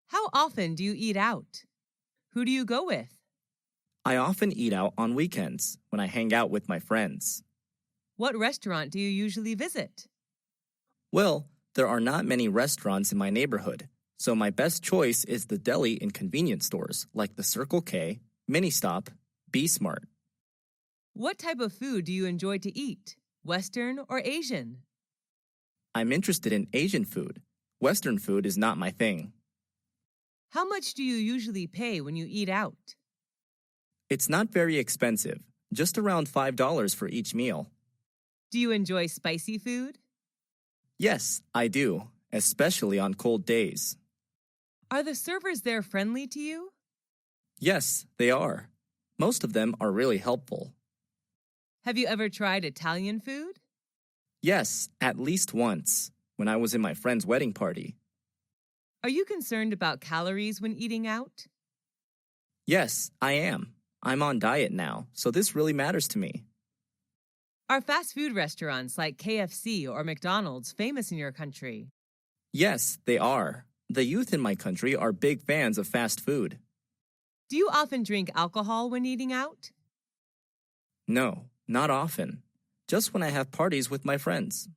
How often do you eat out? Who do you go with? I often eat out on weekends when I hang out with my friends. What restaurant do you usually visit? Well, there are not many restaurants in my neighborhood, so my best choice is the deli in convenience stores like the Circle K, Mini Stop, B Smart. What type of food do you enjoy to eat? Western or Asian? I'm interested in Asian food. Western food is not my thing. How much do you usually pay when you eat out? It's not very expensive, just around $5 for each meal. Do you enjoy spicy food? Yes, I do, especially on cold days. Are the servers there friendly to you? Yes, they are. Most of them are really helpful. Have you ever tried Italian food? Yes, at least once, when I was in my friend's wedding party. Are you concerned about calories when eating out? Yes, I am. I'm on diet now, so this really matters to me. Are fast food restaurants like KFC or McDonald's famous in your country? Yes, they are. The youth in my country are big fans of fast food. Do you often drink alcohol when eating out? No, not often. Just when I have parties with my friends.